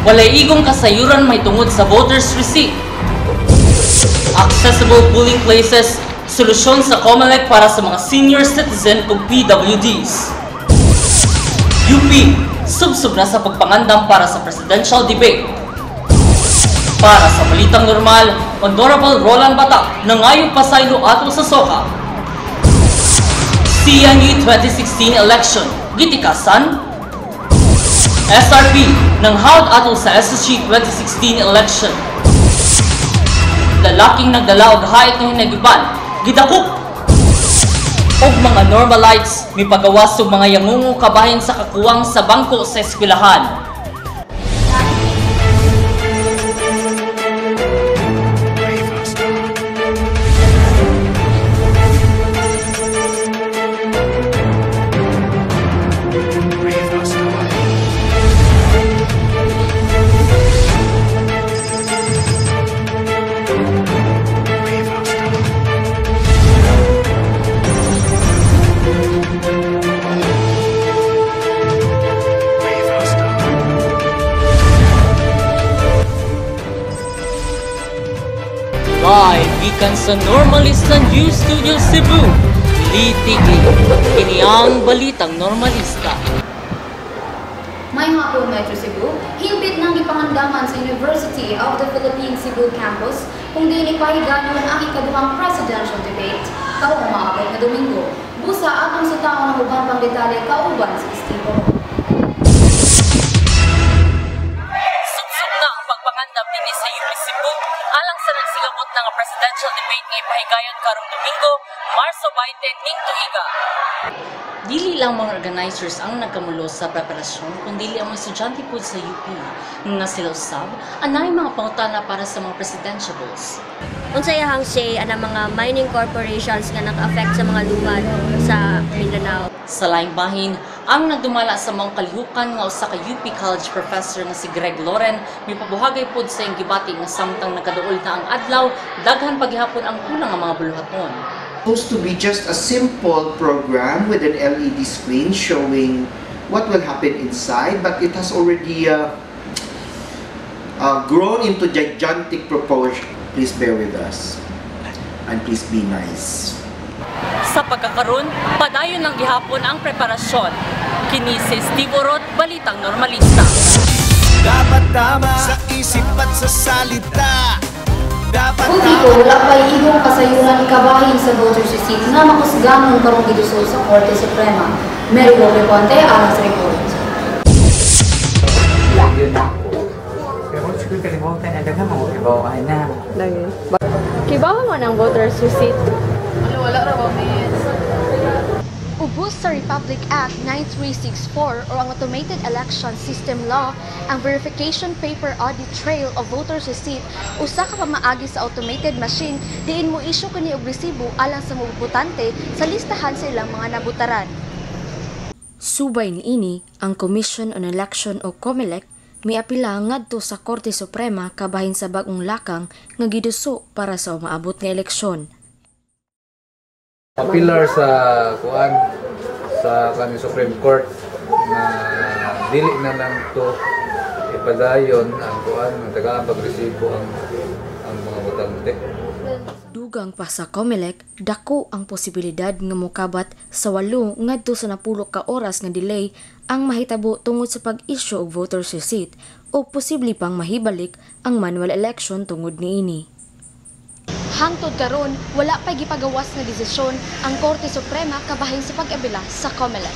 Walay igong kasayuran may tungod sa voters receipt. Accessible polling places, solusyon sa COMELEC para sa mga senior citizen ug PWDs. UP, subsub na sa pagpangandam para sa presidential debate. Para sa Balitang Normal, Honorable Roland Batak nangayong pasaylo ato sa SOCA. CNU 2016 election, gitikasan. SRP nang hawd ato sa SSG 2016 election. Lalaking nagdala og hait nga hinagiban, gidakop. Og mga normalites mipagawas og mga yangungo kabahin sa kakuwang sa bangko sa eskwelahan. Live gikan sa Normalista News Studio Cebu, litigli kini ang Balitang Normalista. May hapon Metro Cebu, himbit ng ipangandaman sa University of the Philippines Cebu Campus kung di ipahiganon ang ikaduhang presidential debate karong umaabot na Domingo. Busa atong sa tao ng uban pang detalye kauban sa istipo. Suksok na ang pagpangandam dinhi sa UP Cebu alang sa nagsilabot na nga presidential debate nga ipahigayon karong Domingo, Marso 20 ning tuiga. Dili lang mga organizers ang nagkamulo sa preparasyon, kundi ang mga estudyante po sa UP nga sila usab anay mga pangutana para sa mga presidentiables. Unsayahang say ana mga mining corporations nga naka-affect sa mga lugar sa Mindanao. Sa laing bahin, ang nagdumala sa mga kalihukan nga usa ka UP College professor nga si Greg Loren mipabuhagay pod sa iyang gibati nga samtang nakaduol na ang adlaw, daghan paghihapon ang kulang nga mga buluhaton. Supposed to be just a simple program with an LED screen showing what will happen inside, but it has already grown into gigantic proportion. Please bear with us and please be nice. Sa pagkakaroon, padayon ng gihapon ang preparasyon. Kini si Steve Orot, Balitang Normalista. Dapat tama sa isip at sa salita. Kung dito, wala pa igong kasayunan ikabahin sa voters receipt na makusgamon karong gidusol sa Korte Suprema. Mary Lope Ponte, alang sa report. Yun ako. Pero kung siguro kalimutan, ang daga mga ibaw na. Lagi. Kibawa mo ng voters receipt. Wala ra ba, miss? Ubos sa Republic Act 9364 o ang Automated Election System Law, ang verification paper audit trail o voters receipt usa ka pamaagi sa automated machine diin mo issue kani og resibo alang sa mga botante sa listahan sa ilang mga nabutaran. Subay niini ang Commission on Election o COMELEC miapila ngadto sa Korte Suprema kabahin sa bag-ong lakang nga giduso para sa umaabot nga eleksyon. Pilar sa kuan sa kanang Supreme Court na dili na lang to ipadayon ang kuan ng tagaan pagresibo ang mga botante. Dugang pa sa COMELEC, dako ang posibilidad nga mokabat sa 8 ngadto sa 10 ka oras nga delay ang mahitabo tungod sa pag-issue og voters receipt o posible pang mahibalik ang manual election tungod niini. Hangtod karon, wala pa gipagawas nga desisyon ang Korte Suprema kabahin sa pag-abila sa COMELEC.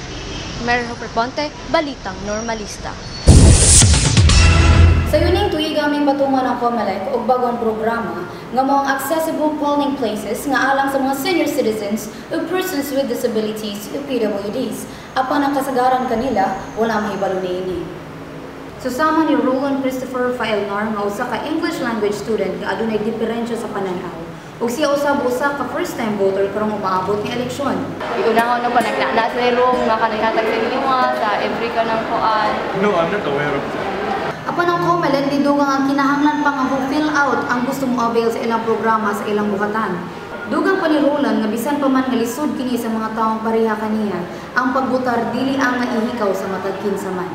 Mary Lope Ponte, Balitang Normalista. Sa yuning tuiga may patungan ang COMELEC og bagong programa nga mao ang accessible polling places nga alang sa mga senior citizens ug persons with disabilities ug PWDs. Apan ang kasagaran kanila wala mahibalo niini. Susama ni Roland Christopher Faelnar nga usa ka English language student nga adunay diferensya sa pananaw. Ug siya usab usa ka first-time voter karong umaabot ng eleksyon. Iunahon na pa nagnana sa room nga kanatag sa lima sa every ka ng kuan. No, I'm not aware of that. Apan ang COMELEC didugang ang kinahanglan pa nga fill out ang gusto mo avail sa ilang programa sa ilang bukatan. Dugang pa ni Roland nga bisan pa man nga lisod kini sa mga taong pareha kaniya, ang pagbotar dili ang nga ihikaw sa matag kinsa man.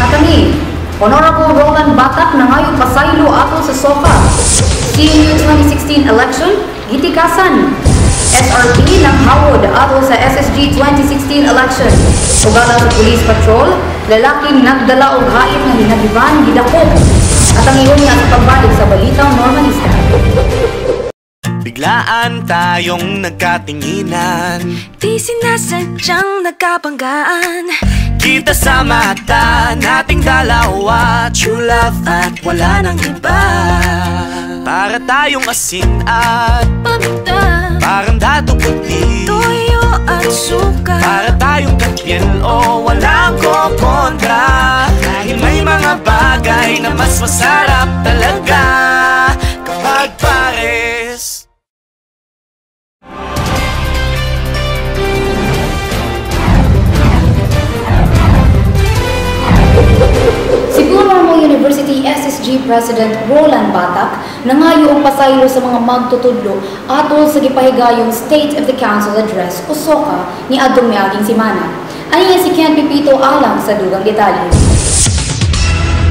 At kami, Honorable Roland Batak nangayo pasaylo ato sa SOCA. CNU 2016 election, gitikasan. SRP ng hawod ato sa SSG 2016 election. Ugala sa police patrol, lalaki nagdala og hait nga hinagiban gidakop. At ang iyon nga sa pagbalik sa Balitang Normalista. Biglaan tayong nagkatinginan, di sinasadyang nagkabanggaan. Kita sa mata nating dalawa, true love at wala nang iba. Para tayong asin at paminta, parang dato puti, toyo at suka. Para tayong katpil o walang kokontra. Dahil may mga bagay na mas masarap talaga kapag pares. Cebu Normal University SSG President Roland Batak nangayo og pasaylo sa mga magtutudlo atol sa gipahigayong State of the Council Address o SOCA ni adtong miaging semana. Aniya si Ken Pipito alang sa dugang detalye.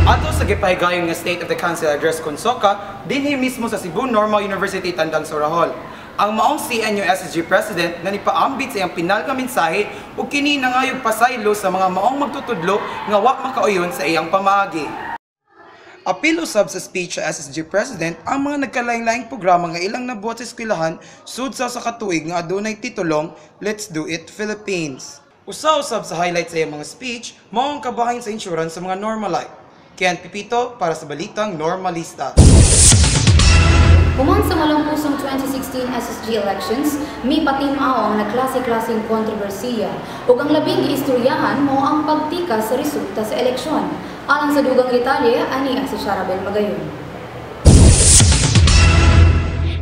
Ato sa gipahigayong nga State of the Council Address kon SOCA dinhi mismo sa Cebu Normal University Tandang Sorahol. Ang maong CNU SSG President na nipaambit sa iyang pinal nga mensahe ug kini nangayog pasaylo sa mga maong magtutudlo nga wa makauyon sa iyang pamaagi. Apil usab sa speech sa SSG President ang mga nagkalain-laing programa nga ilang nabuhat sa eskwelahan sud sa katuig nga adunay titulong Let's Do It Philippines. Usa-usab sa highlight sa iyang mga speech mao ang kabahin sa insurance sa mga normalite. Ken Pipito para sa Balitang Normalista. Human sa malampusong 2016 SSG elections, may patimao ang naklase-klaseng kontrobersiya ug ang labing giistoryahan mo ang pagtika sa resulta sa eleksyon. Alang sa dugang detalye, ani si Sharabel Magayon.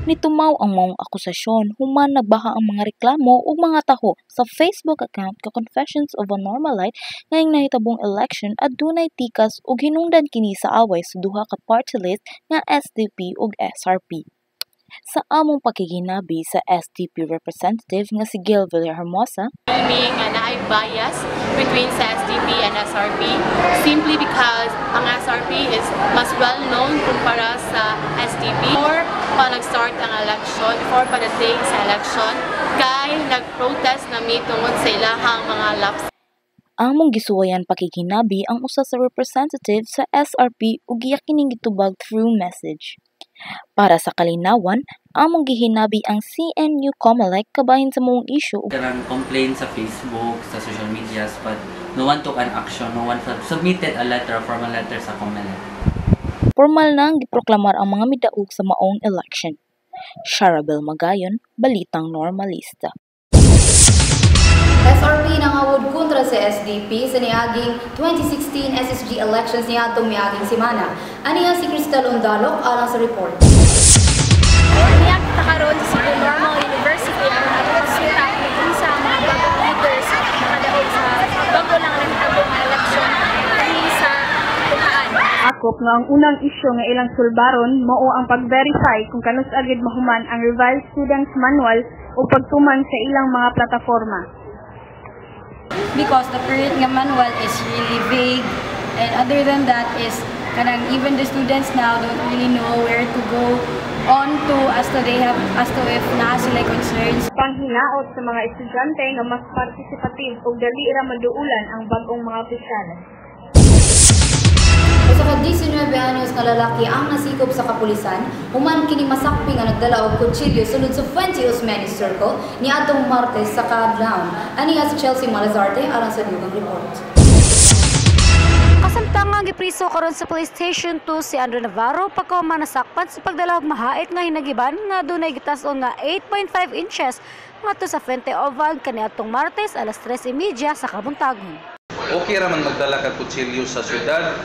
Nitumaw ang maong akusasyon, human nagbaha ang mga reklamo ug mga taho sa Facebook account ka Confessions of a Normalite ngayong nahitabong election adunay tikas ug hinungdan kini sa away sa duha ka party list nga SDP ug SRP. Sa among pakikinabi sa SDP representative nga si Gil Villahermosa, being na ay bias between sa SDP and SRP simply because ang SRP is mas well known kumpara sa SDP. Before pa nag-start ang election, before pa dating sa election, kay nag-protest na mi tungod sa ilahang mga laps. Among gisuwayan pakikinabi ang usa sa representative sa SRP ug giya kining gitubag through message. Para sa kalinawan, among gihinabi ang CNU COMELEC kabahin sa mong issue. Karang complaint sa Facebook, sa social medias, but no one took an action, no one submitted a letter, a formal letter sa COMELEC. Formal nang giproklamar ang mga midaog sa maong election. Sharabel Magayon, Balitang Normalista. SRP nangawod kontra sa SDP sa niaging 2016 SSG elections niadtong miaging semana. Aniya si Cristal Ondalok alang sa report. Niag ta karon sa Cebu Normal University ang nagpresenta ng sa mga bagong leaders nakadaog sa bago lang nahitabong election diri sa tuhaan. Akop nga ang unang isyu nga ilang sulbaron mao ang pag-verify kung kanus agad mahuman ang revised students manual o pagtuman sa ilang mga plataforma. Because the current nga manual is really vague, and other than that is kanang even the students now don't really know where to go on to as to if naa sila concerns. Panghinaot sa mga estudyante nga mas participative ug dali ra maduulan ang bag-ong mga opisyal. Usa ka 19 anyos nga lalaki ang nasikop sa kapulisan, human kini masakpi nga nagdala og kutsilyo sulod sa Fuente Osmeña Circle niadtong Martes sa Kadlaon. Aniya si Chelsea Malazarte alang sa dugang report. Kasamtangang gipriso karon sa Police Station 2 si Andrew Navarro pagkahuman nasakpan sa pagdala og mahait nga hinagiban nga dunay gitas-on nga 8.5 inches ngadto sa Fuente Oval kaniadtong Martes alas 3:30 sa kabuntagon. Okay raman magdala ka kutsilyo sa syudad.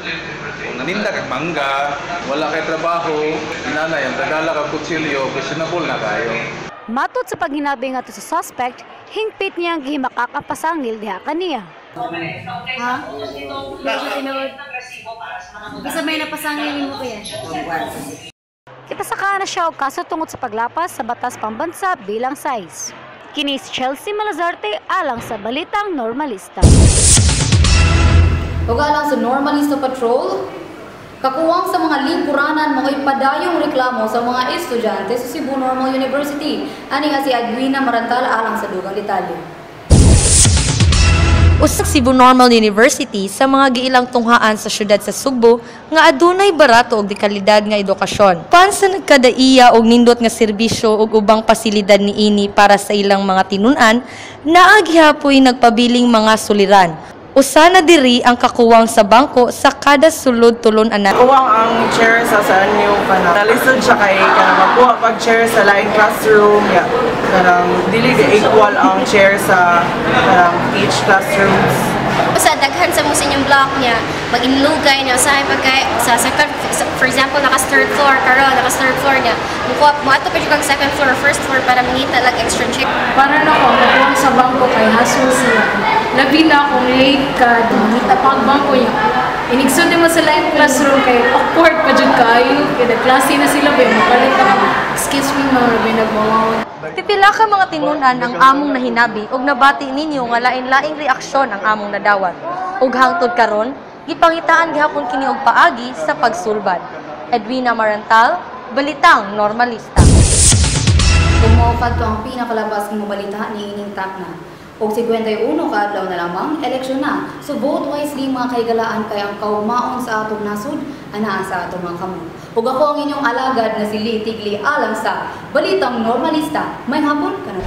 Kung naninda kang mangga, wala kay trabaho, inanay ang dadala ka kutsilyo, questionable na kayo. Matod sa paghinabi nga to sa suspect, hingpit niya ang gihimakak ang pasangil diha kaniya. Ha? Medyo tinawad. Bisa may napasangilin mo kaya? Ipasaka na siya og kaso tungod sa paglapas sa batas pambansa bilang size. Kini si Chelsea Malazarte alang sa Balitang Normalista. Ug alang sa Normalista Patrol, kakuwang sa mga lingkuranan mga ipadayong reklamo sa mga estudyante sa Cebu Normal University. Ani nga si Edwina Marantal alang sa dugang detalye. Usa Cebu Normal University sa mga giilang tunghaan sa syudad sa Subo nga adunay barato ug dekalidad nga edukasyon. Pan sa nagkadaiya og nindot nga serbisyo ug ubang pasilidad niini para sa ilang mga tinun-an, naa gihapoy nagpabiling mga suliran. Usa na diri ang kakuwang sa bangko sa kada sulod tulon ana. Kuwang ang chair sa inyo kana. Nalisod siya kay kana makuha pag chair sa lain classroom ya. Kanang dili equal ang chair sa kanang each classrooms. Sa daghan sa mo sa inyong block niya, mag-inlugay niya sa pagkay sa second, for example, naka-third floor karon, naka-third floor niya. Mukuha mo ato pa jud second floor or first floor para mangita lang extra check. Para na ko nakuha sa bangko kay hassle siya. Labi na akong late ka, dumita pa ang bangko niya. Inigsod mo sa live classroom kay awkward pa jud kayo. Kaya klase na sila ba mapalit ang excuse me mga rabi nagmawawag. Pipila ka mga tinunan ang among nahinabi ug nabati ninyo nga lain-laing reaksyon ang among nadawat. Ug hangtod karon, gipangitaan gihapon kini og paagi sa pagsulbad. Edwina Marantal, Balitang Normalista. Tumofad to ang pinakalabas ng balita ni ining takna. Og 51 ka adlaw na lamang eleksyon na. So vote wisely mga kaigalaan kay ang kaugmaon sa atong nasud anaa sa atong mga kamot. Ug ako ang inyong alagad na si Lee Tigli alang sa Balitang Normalista. May hapon kanang